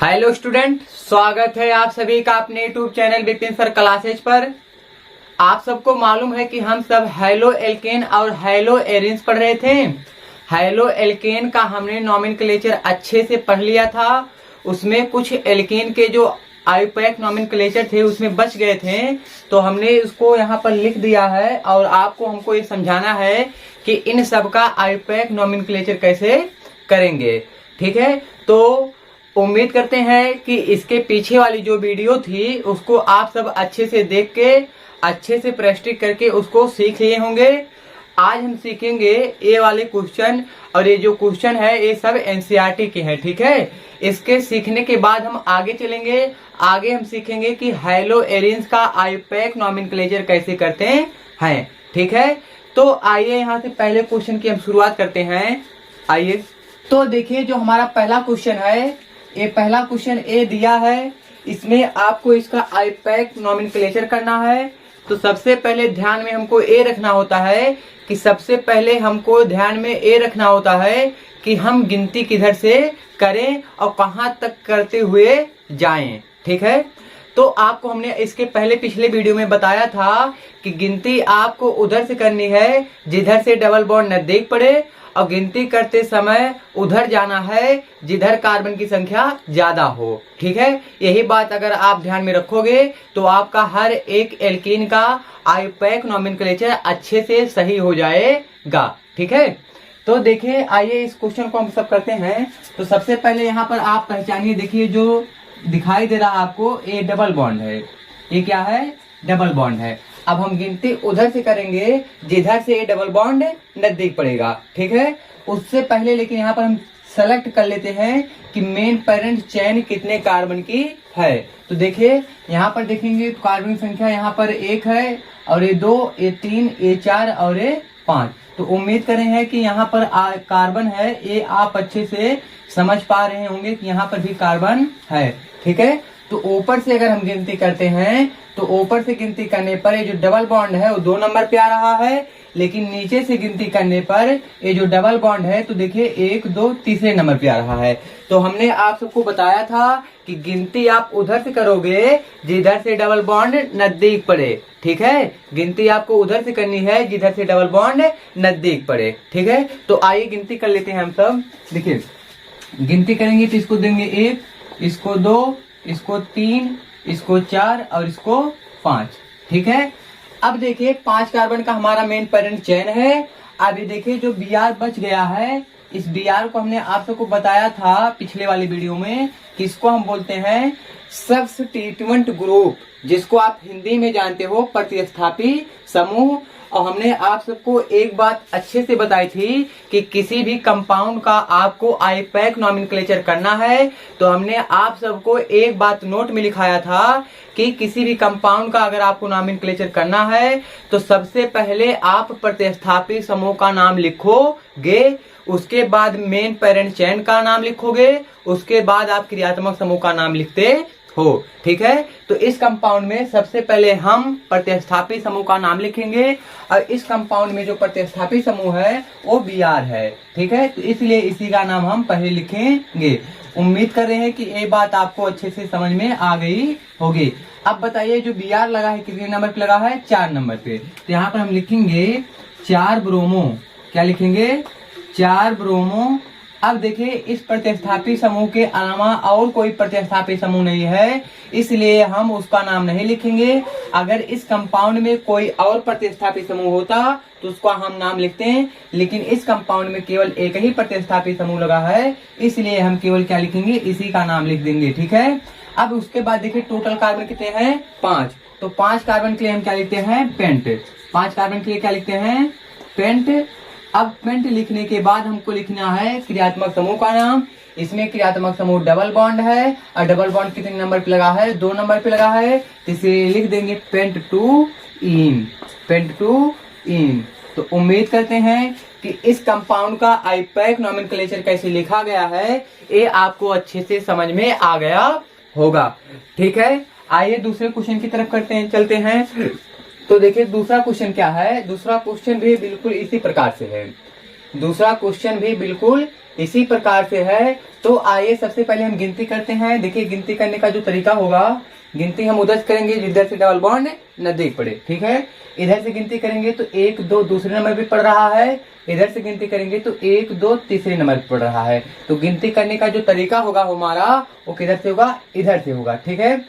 Hello student, स्वागत है आप सभी का अपने YouTube channel Vipin sir classes पर। आप सबको मालूम है कि हम सब हैलो एल्केन और हैलो एरिन्स पढ़ रहे थे। हैलो एल्केन का हमने नॉमेनक्लेचर अच्छे से पढ़ लिया था। उसमें कुछ एल्केन के जो आईयूपैक नॉमेनक्लेचर थे उसमें बच गए थे, तो हमने उसको यहाँ पर लिख दिया है और आपको हमको ये समझाना है कि इन सब का आईयूपैक नॉमेनक्लेचर कैसे करेंगे। ठीक है, तो उम्मीद करते हैं कि इसके पीछे वाली जो वीडियो थी उसको आप सब अच्छे से देख के अच्छे से प्रैक्टिस करके उसको सीख लिए होंगे। आज हम सीखेंगे ये वाले क्वेश्चन, और ये जो क्वेश्चन है ये सब एनसीईआरटी के हैं। ठीक है, इसके सीखने के बाद हम आगे चलेंगे। आगे हम सीखेंगे कि हैलो एरिन्स का आईयूपैक नॉमेनक्लेचर कैसे करते हैं। ठीक है, तो आइए यहाँ से पहले क्वेश्चन की हम शुरुआत करते हैं। आइए, तो देखिए जो हमारा पहला क्वेश्चन है, ये पहला क्वेश्चन ए दिया है। इसमें आपको इसका आईयूपैक नॉमेनक्लेचर करना है। तो सबसे पहले ध्यान में हमको ए रखना होता है कि सबसे पहले हमको ध्यान में ए रखना होता है कि हम गिनती किधर से करें और कहाँ तक करते हुए जाएं। ठीक है, तो आपको हमने इसके पहले पिछले वीडियो में बताया था कि गिनती आपको उधर से करनी है जिधर से डबल बॉन्ड नजदीक पड़े, और गिनती करते समय उधर जाना है जिधर कार्बन की संख्या ज्यादा हो। ठीक है, यही बात अगर आप ध्यान में रखोगे तो आपका हर एक एल्कीन का आईयूपैक नॉमेनक्लेचर अच्छे से सही हो जाएगा। ठीक है, तो देखिए आइए इस क्वेश्चन को हम सब करते हैं। तो सबसे पहले यहाँ पर आप पहचानिए, देखिए जो दिखाई दे रहा है आपको, ये डबल बॉन्ड है। ये क्या है? डबल बॉन्ड है। अब हम गिनती उधर से करेंगे जिधर से ये डबल बॉन्ड नजदीक पड़ेगा। ठीक है, उससे पहले लेकिन यहाँ पर हम सेलेक्ट कर लेते हैं कि मेन पेरेंट चेन कितने कार्बन की है। तो देखिए यहाँ पर देखेंगे तो कार्बन की संख्या यहाँ पर 1 है, और ये 2, ये 3, ये 4 और ये 5। तो उम्मीद कर रहे हैं कि यहाँ पर कार्बन है, ये आप अच्छे से समझ पा रहे होंगे कि यहाँ पर भी कार्बन है। ठीक है, तो ऊपर से अगर हम गिनती करते हैं तो ऊपर से गिनती करने पर ये जो डबल बॉन्ड है वो 2 नंबर पे आ रहा है, लेकिन नीचे से गिनती करने पर ये जो डबल बॉन्ड है तो देखिए 1, 2 तीसरे नंबर पे आ रहा है। तो हमने आप सबको बताया था कि गिनती आप उधर से करोगे जिधर से डबल बॉन्ड नजदीक पड़े। ठीक है, गिनती आपको उधर से करनी है जिधर से डबल बॉन्ड नजदीक पड़े। ठीक है, तो आइए गिनती कर लेते हैं हम सब। देखिए गिनती करेंगे तो इसको देंगे 1, इसको 2, इसको 3, इसको 4 और इसको 5। ठीक है, अब देखिए 5 कार्बन का हमारा मेन पेरेंट चेन है। अब ये देखिए जो Br बच गया है, इस Br को हमने आप सबको बताया था पिछले वाली वीडियो में कि इसको हम बोलते हैं सब्स्टिट्यूएंट ग्रुप, जिसको आप हिंदी में जानते हो प्रतिस्थापी समूह। और हमने आप सबको एक बात अच्छे से बताई थी कि किसी भी कंपाउंड का आपको आईयूपैक नॉमेनक्लेचर करना है तो हमने आप सबको एक बात नोट में लिखाया था कि किसी भी कंपाउंड का अगर आपको नॉमेनक्लेचर करना है तो सबसे पहले आप प्रतिस्थापी समूह का नाम लिखोगे, उसके बाद मेन पेरेंट चेन का नाम लिखोगे, उसके बाद आप क्रियात्मक समूह का नाम लिखते हो। ठीक है, तो इस कंपाउंड में सबसे पहले हम प्रतिस्थापी समूह का नाम लिखेंगे, और इस कंपाउंड में जो प्रतिस्थापी समूह है वो Br है। ठीक है, तो इसलिए इसी का नाम हम पहले लिखेंगे। उम्मीद कर रहे हैं कि ये बात आपको अच्छे से समझ में आ गई होगी। अब बताइए जो Br लगा है कितने नंबर पे लगा है? 4 नंबर पे। तो यहाँ पर हम लिखेंगे 4 ब्रोमो। क्या लिखेंगे? 4 ब्रोमो। अब देखिए इस प्रतिस्थापी समूह के अलावा और कोई प्रतिस्थापी समूह नहीं है, इसलिए हम उसका नाम नहीं लिखेंगे। अगर इस कंपाउंड में कोई और प्रतिस्थापी समूह होता तो उसका हम नाम लिखते हैं, लेकिन इस कंपाउंड में केवल एक ही प्रतिस्थापी समूह लगा है, इसलिए हम केवल क्या लिखेंगे? इसी का नाम लिख देंगे। ठीक है, अब उसके बाद देखिए टोटल कार्बन कितने हैं? 5। तो 5 कार्बन के लिए हम क्या लिखते हैं? पेंट। 5 कार्बन के लिए क्या लिखते हैं? पेंट। अब पेंट लिखने के बाद हमको लिखना है क्रियात्मक समूह का नाम। इसमें क्रियात्मक समूह डबल बॉन्ड है, और डबल बॉन्ड कितने नंबर पे लगा है? 2 नंबर पे लगा है, तो इसे लिख देंगे pent two ene. Pent two ene. तो उम्मीद करते हैं कि इस कंपाउंड का आईयूपैक नॉमेनक्लेचर कैसे लिखा गया है ये आपको अच्छे से समझ में आ गया होगा। ठीक है, आइए दूसरे क्वेश्चन की तरफ चलते हैं। तो देखिए दूसरा क्वेश्चन क्या है? दूसरा क्वेश्चन भी बिल्कुल इसी प्रकार से है। दूसरा क्वेश्चन भी बिल्कुल इसी प्रकार से है। तो आइए सबसे पहले हम गिनती करते हैं। देखिए गिनती करने का जो तरीका होगा, गिनती हम उधर से करेंगे जिधर से डबल बॉन्ड नजदीक पड़े, ठीक है। इधर से गिनती करेंगे तो 1 2 दूसरे नंबर पे पड़ रहा है, इधर से गिनती करेंगे तो 1 2 तीसरे नंबर पे पड़ रहा है। तो गिनती करने का जो तरीका होगा हमारा वो किधर से होगा, इधर से होगा, ठीक है।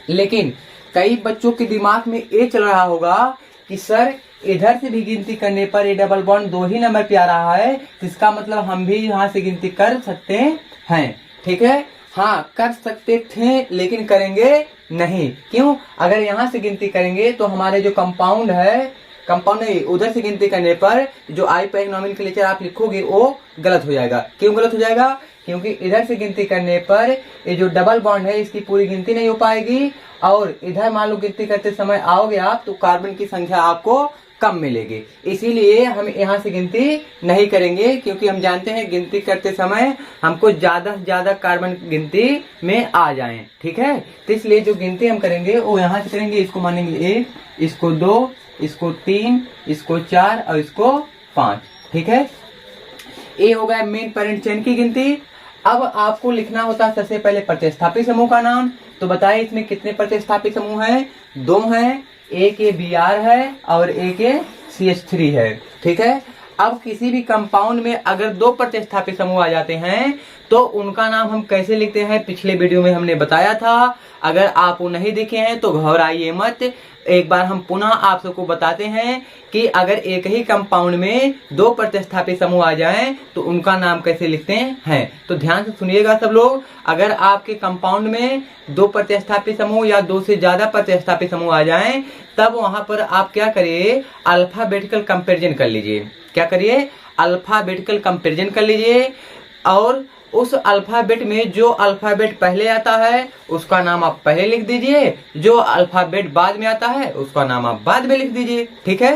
लेकिन कई बच्चों के दिमाग में ये चल रहा होगा कि सर इधर से भी गिनती करने पर ये डबल बॉन्ड 2 ही नंबर पे आ रहा है, तो इसका मतलब हम भी यहाँ से गिनती कर सकते हैं, ठीक है। हाँ कर सकते थे लेकिन करेंगे नहीं, क्यों? अगर यहाँ से गिनती करेंगे तो हमारे जो कंपाउंड है, कंपाउंड नहीं, उधर से गिनती करने पर जो आई पे नॉमेनक्लेचर आप लिखोगे वो गलत हो जाएगा। क्यों गलत हो जाएगा? क्योंकि इधर से गिनती करने पर ये जो डबल बॉन्ड है इसकी पूरी गिनती नहीं हो पाएगी, और इधर मान लो गिनती करते समय आओगे आप तो कार्बन की संख्या आपको कम मिलेगी। इसीलिए हम यहाँ से गिनती नहीं करेंगे, क्योंकि हम जानते हैं गिनती करते समय हमको ज्यादा से ज्यादा कार्बन गिनती में आ जाएं, ठीक है। तो इसलिए जो गिनती हम करेंगे वो यहाँ से करेंगे। इसको मानेंगे 1, इसको 2, इसको 3, इसको 4 और इसको 5, ठीक है। ये हो गया मेन पेरेंट चेन की गिनती। अब आपको लिखना होता है सबसे पहले प्रतिस्थापी समूह का नाम। तो बताइए इसमें कितने प्रतिस्थापी समूह हैं? 2 हैं, एक ये Br है और एक ये CH3 है, ठीक है। अब किसी भी कंपाउंड में अगर 2 प्रतिस्थापी समूह आ जाते हैं तो उनका नाम हम कैसे लिखते हैं, पिछले वीडियो में हमने बताया था। अगर आप वो नहीं देखे हैं तो घबराइए मत, एक बार हम पुनः आप सबको बताते हैं कि अगर एक ही कंपाउंड में 2 प्रतिस्थापी समूह आ जाएं तो उनका नाम कैसे लिखते हैं। तो ध्यान से सुनिएगा सब लोग। अगर आपके कंपाउंड में 2 प्रतिस्थापी समूह या 2 से ज्यादा प्रतिस्थापी समूह आ जाएं तब वहां पर आप क्या करिए, अल्फाबेटिकल कंपैरिजन कर लीजिए। क्या करिए? अल्फाबेटिकल कंपैरिजन कर लीजिए, और उस अल्फाबेट में जो अल्फाबेट पहले आता है उसका नाम आप पहले लिख दीजिए, जो अल्फाबेट बाद में आता है उसका नाम आप बाद में लिख दीजिए, ठीक है।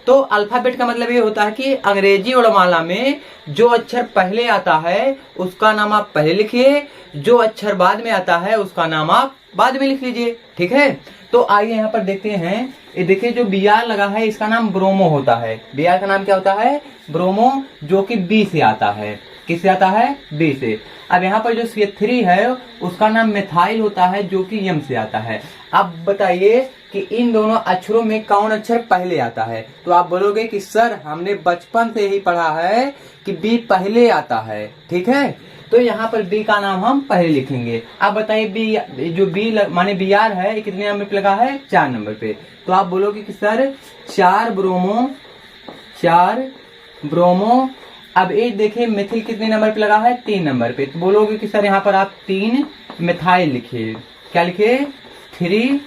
तो अल्फाबेट का मतलब ये होता है कि अंग्रेजी वर्णमाला में जो अक्षर पहले आता है उसका नाम आप पहले लिखिए, जो अक्षर बाद में आता है उसका नाम आप बाद में लिख लीजिए, ठीक है। तो आइए यहाँ पर देखते हैं। ये देखिए जो Br लगा है इसका नाम ब्रोमो होता है। Br का नाम क्या होता है? ब्रोमो, जो कि B से आता है। किससे आता है? B से। अब यहाँ पर जो CH3 है उसका नाम मिथाइल होता है, जो कि M से आता है। अब बताइए कि इन दोनों अक्षरों में कौन अक्षर पहले आता है। तो आप बोलोगे कि सर हमने बचपन से ही पढ़ा है कि B पहले आता है, ठीक है। तो यहाँ पर B का नाम हम पहले लिखेंगे। अब बताइए B, जो B माने Br है ये कितने नंबर पे लगा है? 4 नंबर पे। तो आप बोलोगे कि सर 4 ब्रोमो। अब ये देखिए मिथिल कितने नंबर पे लगा है? 3 नंबर पे। तो बोलोगे कि सर यहाँ पर आप 3 मिथाइल लिखिए। क्या लिखिए? 3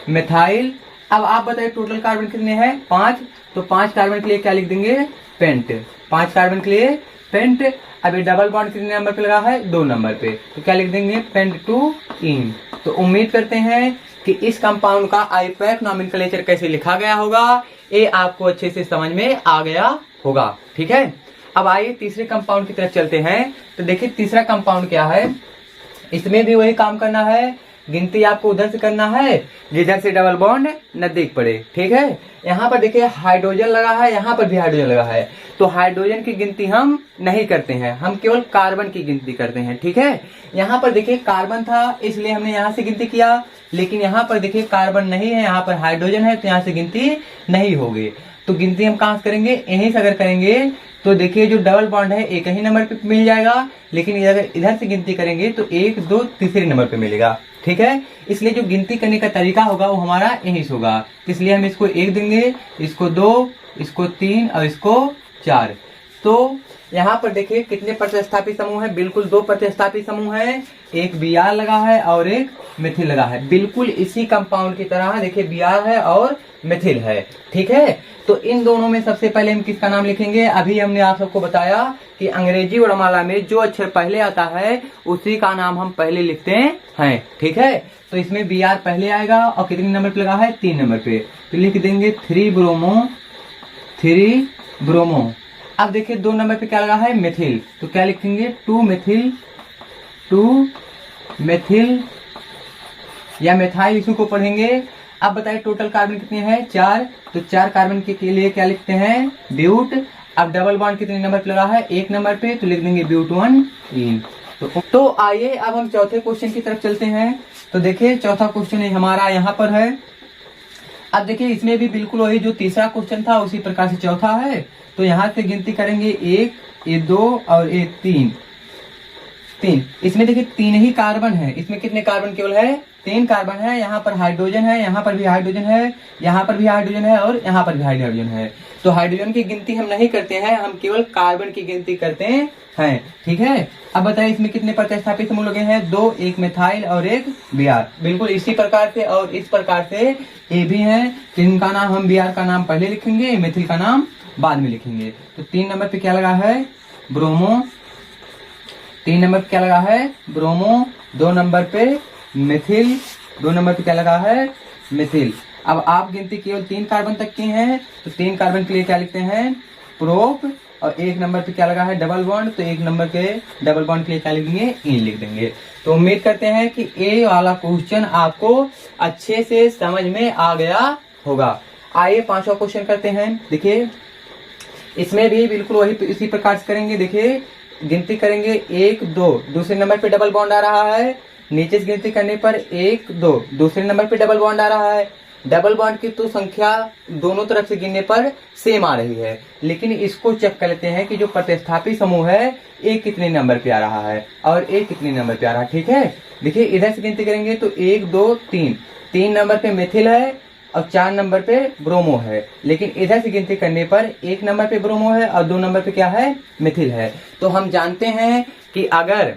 मिथाइल। अब आप बताइए टोटल कार्बन कितने हैं? 5। तो 5 कार्बन के लिए क्या लिख देंगे? पेंट। 5 कार्बन के लिए पेंट। अब ये डबल बॉन्ड कितने नंबर पे लगा है? 2 नंबर पे। तो क्या लिख देंगे? Pent two ene. तो उम्मीद करते हैं कि इस कंपाउंड का आईपैक नॉमेनक्लेचर कैसे लिखा गया होगा ये आपको अच्छे से समझ में आ गया होगा, ठीक है। अब आइए तीसरे कंपाउंड की तरफ चलते हैं। तो देखिए तीसरा कंपाउंड क्या है। इसमें भी वही काम करना है, गिनती आपको उधर से करना है जिधर से डबल बॉन्ड नजदीक पड़े, ठीक है। यहाँ पर देखिए हाइड्रोजन लगा है, यहाँ पर भी हाइड्रोजन लगा है। तो हाइड्रोजन की गिनती हम नहीं करते हैं, हम केवल कार्बन की गिनती करते हैं, ठीक है। यहाँ पर देखिए कार्बन था इसलिए हमने यहाँ से गिनती किया, लेकिन यहाँ पर देखिए कार्बन नहीं है, यहाँ पर हाइड्रोजन है, तो यहाँ से गिनती नहीं होगी। तो गिनती हम कहाँ से करेंगे? यहीं से अगर करेंगे तो देखिए जो डबल बॉन्ड है एक ही नंबर पे मिल जाएगा, लेकिन अगर इधर से गिनती करेंगे तो 1 2 तीसरे नंबर पे मिलेगा, ठीक है। इसलिए जो गिनती करने का तरीका होगा वो हमारा यहीं से होगा। इसलिए हम इसको 1 देंगे, इसको 2, इसको 3 और इसको 4। तो यहाँ पर देखिए कितने प्रतिस्थापी समूह है? बिल्कुल 2 प्रतिस्थापी समूह है, एक Br लगा है और एक मिथिल लगा है। बिल्कुल इसी कंपाउंड की तरह देखिए Br है और मिथिल है, ठीक है। तो इन दोनों में सबसे पहले हम किसका नाम लिखेंगे? अभी हमने आप सबको बताया कि अंग्रेजी वर्णमाला में जो अक्षर पहले आता है उसी का नाम हम पहले लिखते हैं, ठीक है। तो इसमें Br पहले आएगा और कितने नंबर पे लगा है? 3 नंबर पे। तो लिख देंगे 3 ब्रोमो। अब देखिए 2 नंबर पे क्या लगा है? मिथिल। तो क्या लिखेंगे? 2 मिथिल या मिथाइल इसी को पढ़ेंगे। अब बताइए टोटल कार्बन कितने हैं? 4। तो 4 कार्बन के लिए क्या लिखते हैं? ब्यूट। अब डबल बॉन्ड कितने नंबर पे लगा है, 1 नंबर पे, तो लिख देंगे ब्यूटोन इन। तो आइए अब हम चौथे क्वेश्चन की तरफ चलते हैं। तो देखिए चौथा क्वेश्चन हमारा यहाँ पर है। अब देखिए इसमें भी बिल्कुल वही जो तीसरा क्वेश्चन था उसी प्रकार से चौथा है। तो यहाँ से गिनती करेंगे 1, ये 2 और ये 3। इसमें देखिए 3 ही कार्बन है। इसमें कितने कार्बन केवल है, 3 कार्बन है। यहाँ पर हाइड्रोजन है, यहाँ पर भी हाइड्रोजन है, यहाँ पर भी हाइड्रोजन है और यहाँ पर भी हाइड्रोजन है। तो हाइड्रोजन की गिनती हम नहीं करते हैं, हम केवल कार्बन की गिनती करते हैं। ठीक है। अब बताइए इसमें कितने प्रतिस्थापित समूह लगे हैं, 2, एक मिथाइल और एक Br। बिल्कुल इसी प्रकार से और इस प्रकार से ये भी है, जिनका नाम हम Br का नाम पहले लिखेंगे, मिथिल का नाम बाद में लिखेंगे। तो 3 नंबर पे क्या लगा है, ब्रोमो। 3 नंबर पे क्या लगा है, ब्रोमो। 2 नंबर पे मिथिल। 2 नंबर पे क्या लगा है, मिथिल। अब आप गिनती केवल 3 कार्बन तक की है, तो 3 कार्बन के लिए क्या लिखते हैं, प्रोप। और 1 नंबर पे क्या लगा है, डबल बॉन्ड। तो 1 नंबर के डबल बॉन्ड के लिए क्या लिख देंगे, इन लिख देंगे। तो उम्मीद करते हैं कि ये वाला क्वेश्चन आपको अच्छे से समझ में आ गया होगा। आइए 5वां क्वेश्चन करते हैं। देखिए इसमें भी बिल्कुल वही इसी प्रकार से करेंगे। देखिए गिनती करेंगे 1, 2, दूसरे नंबर पे डबल बॉन्ड आ रहा है। नीचे से गिनती करने पर 1, 2, दूसरे नंबर पे डबल बॉन्ड आ रहा है। डबल बॉन्ड की तो संख्या दोनों तरफ से गिनने पर सेम आ रही है, लेकिन इसको चेक कर लेते हैं कि जो प्रतिस्थापित समूह है ये कितने नंबर पे आ रहा है और ये कितने नंबर पे आ रहा है। ठीक है। देखिए इधर से गिनती करेंगे तो 1, 2, 3। 3 नंबर पे मिथिल है और 4 नंबर पे ब्रोमो है, लेकिन इधर से गिनती करने पर 1 नंबर पे ब्रोमो है और 2 नंबर पे क्या है, मिथिल है। तो हम जानते हैं कि अगर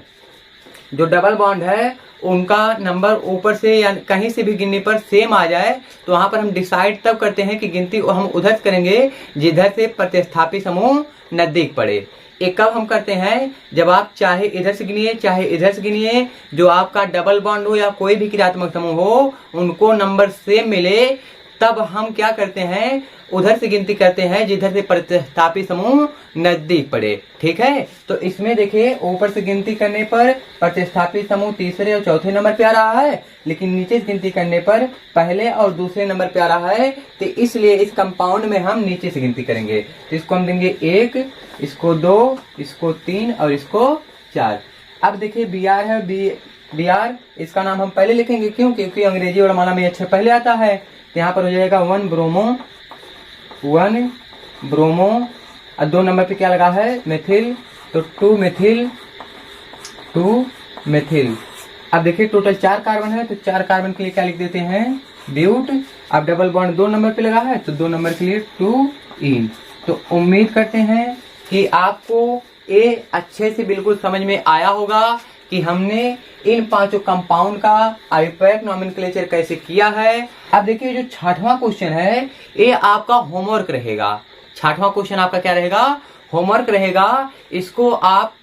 जो डबल बॉन्ड है उनका नंबर ऊपर से या कहीं से भी गिनने पर सेम आ जाए, तो वहां पर हम डिसाइड तब करते हैं कि गिनती हम उधर करेंगे जिधर से प्रतिस्थापित समूह नजदीक पड़े। एक कब हम करते हैं, जब आप चाहे इधर से गिनिए चाहे इधर से गिनिए, जो आपका डबल बॉन्ड हो या कोई भी क्रियात्मक समूह हो उनको नंबर सेम मिले, तब हम क्या करते हैं, उधर से गिनती करते हैं जिधर से प्रतिस्थापित समूह नजदीक पड़े। ठीक है। तो इसमें देखिए ऊपर से गिनती करने पर प्रतिस्थापित समूह तीसरे और चौथे नंबर पे आ रहा है, लेकिन नीचे से गिनती करने पर पहले और दूसरे नंबर पे आ रहा है। तो इसलिए इस कंपाउंड में हम नीचे से गिनती करेंगे। तो इसको हम देंगे 1, इसको 2, इसको 3 और इसको 4। अब देखिए Br है, Br इसका नाम हम पहले लिखेंगे। क्यों, क्योंकि अंग्रेजी वर्णमाला में अच्छा पहले आता है। तो यहाँ पर हो जाएगा 1 ब्रोमो और 2 नंबर पे क्या लगा है, मिथिल। तो 2 मिथिल। अब देखिए टोटल 4 कार्बन है, तो 4 कार्बन के लिए क्या लिख देते हैं, ब्यूट। अब डबल बॉन्ड 2 नंबर पे लगा है, तो 2 नंबर के लिए 2 इन। तो उम्मीद करते हैं कि आपको ये अच्छे से बिल्कुल समझ में आया होगा कि हमने इन 5 कंपाउंड का आईयूपैक नॉमेनक्लेचर कैसे किया है। अब देखिए जो 6वां क्वेश्चन है ये आपका होमवर्क रहेगा। 6वां क्वेश्चन आपका क्या रहेगा, होमवर्क रहेगा। इसको आप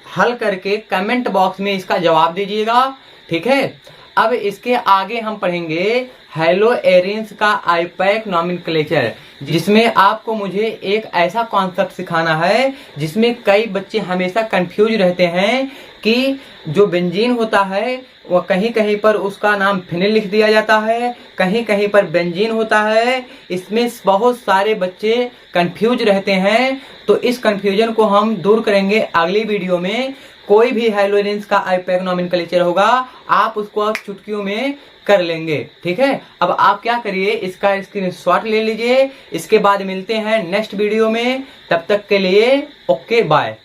हल करके कमेंट बॉक्स में इसका जवाब दीजिएगा। ठीक है। अब इसके आगे हम पढ़ेंगे हैलो एरिन्स का आईयूपैक नॉमेनक्लेचर, जिसमें आपको मुझे एक ऐसा कॉन्सेप्ट सिखाना है जिसमें कई बच्चे हमेशा कंफ्यूज रहते हैं कि जो बेंजीन होता है वह कहीं कहीं पर उसका नाम फिनिल लिख दिया जाता है, कहीं कहीं पर बेंजीन होता है। इसमें बहुत सारे बच्चे कंफ्यूज रहते हैं। तो इस कंफ्यूजन को हम दूर करेंगे अगली वीडियो में। कोई भी हैलो एरिन्स का आईयूपैक नॉमेनक्लेचर होगा, आप उसको आप चुटकियों में कर लेंगे। ठीक है। अब आप क्या करिए, इसका स्क्रीनशॉट ले लीजिए। इसके बाद मिलते हैं नेक्स्ट वीडियो में। तब तक के लिए ओके बाय।